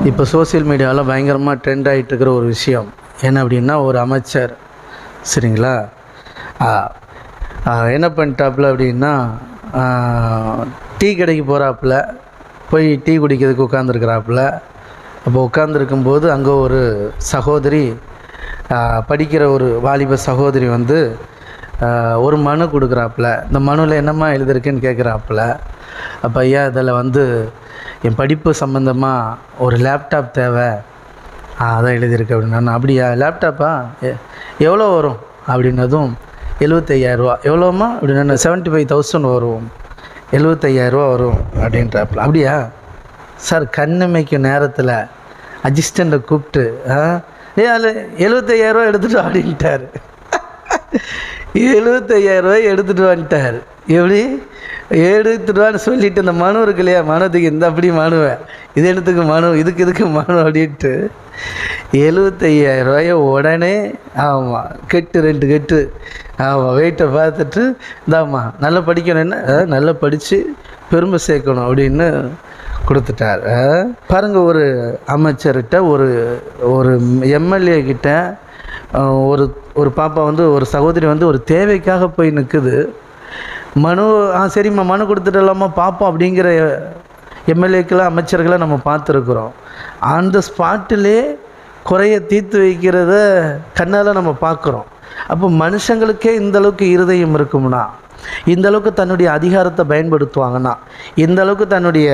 இப்போ சோசியல் மீடியாவில் பயங்கரமாக ட்ரெண்ட் ஆகிட்டு இருக்கிற ஒரு விஷயம் என்ன அப்படின்னா, ஒரு அமைச்சர் சரிங்களா என்ன பண்ணிட்டாப்புல அப்படின்னா, டீ கடைக்கு போகிறாப்புல, போய் டீ குடிக்கிறதுக்கு உட்காந்துருக்கிறாப்புல. அப்போ உட்காந்துருக்கும்போது அங்கே ஒரு சகோதரி, படிக்கிற ஒரு வாலிப சகோதரி வந்து ஒரு மனு கொடுக்குறாப்புல. இந்த மனுவில் என்னம்மா எழுதிருக்குன்னு கேட்குறாப்புல. அப்போ ஐயா இதில் வந்து என் படிப்பு சம்மந்தமாக ஒரு லேப்டாப் தேவை, அதான் எழுதியிருக்கு அப்படின்னா. அப்படியா, லேப்டாப்பா எவ்வளோ வரும் அப்படின்னதும் 75,000 எவ்வளோம்மா அப்படின்னா 75,000 வரும், 75,000 வரும் அப்படின்றாப்புல. அப்படியா சார், கண்ணுமைக்கும் நேரத்தில் அசிஸ்டண்ட்டை கூப்பிட்டு அதில் 75,000 எடுத்துகிட்டு அப்படின்ட்டார். 75,000 எடுத்துகிட்டு வந்துட்டார். எப்படி எடுத்துகிட்டு சொல்லிவிட்டு இந்த மனு இருக்கு இல்லையா, மனுத்துக்கு இந்த அப்படி மனுவேன், இது எடுத்துக்கு மனு, இதுக்கு மனு அப்படின்ட்டு 75,000 உடனே ஆமாம் கெட்டு 2 கெட்டு ஆமாம் வெயிட்டை பார்த்துட்டு இந்தாம்மா நல்லா படிக்கணும், என்ன நல்லா படித்து பெருமை சேர்க்கணும் அப்படின்னு கொடுத்துட்டார். பாருங்கள், ஒரு அமைச்சர்கிட்ட ஒரு எம்எல்ஏ கிட்ட ஒரு பாப்பா வந்து, ஒரு சகோதரி வந்து ஒரு தேவைக்காக போய் நிற்குது. மனு சரிம்மா மனு கொடுத்துட்டலாமா பார்ப்போம் அப்படிங்கிற எம்எல்ஏக்கெல்லாம் அமைச்சர்களை நம்ம பார்த்துருக்குறோம். அந்த ஸ்பாட்டிலே குறைய தீர்த்து வைக்கிறத கண்ணால் நம்ம பார்க்குறோம். அப்போ மனுஷங்களுக்கே இந்தளவுக்கு இருதயம் இருக்கும்னா, இந்தளவுக்கு தன்னுடைய அதிகாரத்தை பயன்படுத்துவாங்கன்னா, இந்தளவுக்கு தன்னுடைய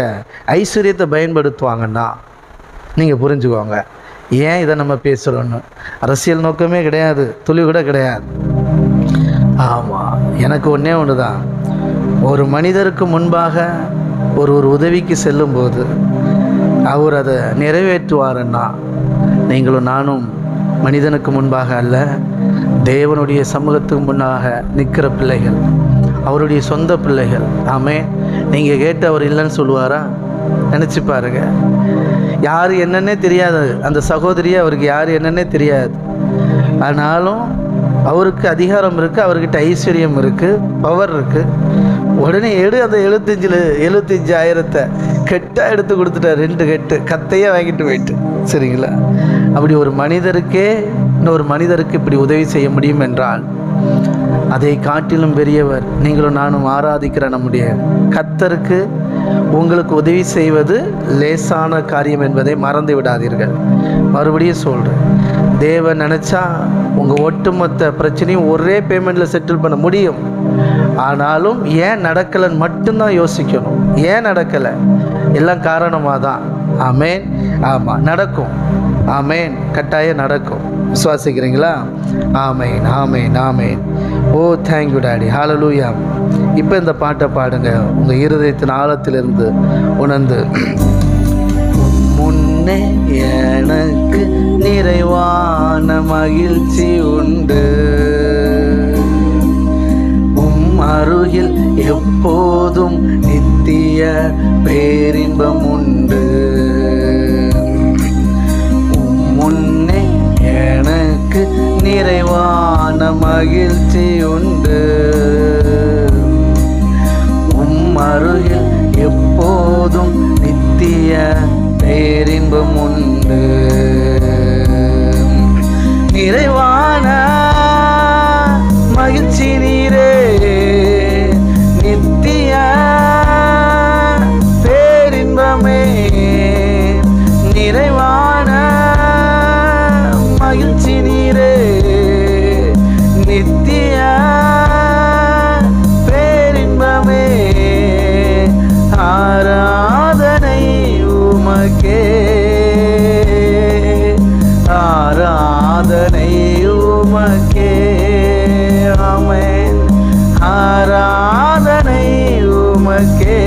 ஐஸ்வர்யத்தை பயன்படுத்துவாங்கன்னா நீங்கள் புரிஞ்சுக்கோங்க ஏன் இதை நம்ம பேசுகிறோன்னு. அரசியல் நோக்கமே கிடையாது, துளி கூட கிடையாது. ஆமாம், எனக்கு ஒன்றே ஒன்று தான், ஒரு மனிதருக்கு முன்பாக ஒரு உதவிக்கு செல்லும்போது அவர் அதை நிறைவேற்றுவாருன்னா, நீங்களும் நானும் மனிதனுக்கு முன்பாக அல்ல, தேவனுடைய சமூகத்துக்கு முன்னாக நிற்கிற பிள்ளைகள், அவருடைய சொந்த பிள்ளைகள். ஆமே, நீங்கள் கேட்டு அவர் இல்லைன்னு சொல்லுவாரா? நினச்சி பாருங்க. யார் என்னன்னே தெரியாது, அந்த சகோதரியை அவருக்கு யார் என்னன்னே தெரியாது. ஆனாலும் அவருக்கு அதிகாரம் இருக்குது, அவர்கிட்ட ஐஸ்வர்யம் இருக்குது, பவர் இருக்குது. உடனே அந்த 75,000 கெட்டாக எடுத்து கொடுத்துட்டார். 2 கெட்டு கத்தையே வாங்கிட்டு போயிட்டு. சரிங்களா? அப்படி ஒரு மனிதருக்கே இன்னொரு மனிதருக்கு இப்படி உதவி செய்ய முடியும் என்றால், அதை காட்டிலும் பெரியவர் நீங்களும் நானும் ஆராதிக்கிற நம்முடைய கர்த்தருக்கு உங்களுக்கு உதவி செய்வது லேசான காரியம் என்பதை மறந்து விடாதீர்கள். மறுபடியும் சொல்கிறேன், தேவன் நினச்சா உங்கள் ஒட்டுமொத்த பிரச்சனையும் ஒரே பேமெண்ட்டில் செட்டில் பண்ண முடியும். ஆனாலும் ஏன் நடக்கலைன்னு மட்டும்தான் யோசிக்கணும். ஏன் நடக்கலை, எல்லாம் காரணமாக தான். ஆமேன். ஆமாம், நடக்கும். ஆமேன், கட்டாயம் நடக்கும். விசுவாசிக்கிறீங்களா? ஆமேன், ஆமேன், ஆமேன். ஓ தேங்க்யூ டாடி, ஹல்லேலூயா. இப்போ இந்த பாட்டை பாடுங்க, உங்கள் இருதயத்தின் ஆழத்திலிருந்து உணர்ந்து. முன்னே எனக்கு நிறைவான மகிழ்ச்சி உண்டு, அருகில் எப்போதும் நித்திய பேரின்பம் உண்டு. முன்னே எனக்கு நிறைவான மகிழ்ச்சி உண்டு, அருகில் எப்போதும் நித்திய பேரின்பம் உண்டு. நிறைவான மகிழ்ச்சி நீரே, நித்திய பேரின்பமே. நிறைவான மகிழ்ச்சி நீரே, நித்திய பேரின்பமே. ஆராதனை உமக்கே, ஆராதனை உமக்கே. ஆமென். ஆராதனை உமக்கே,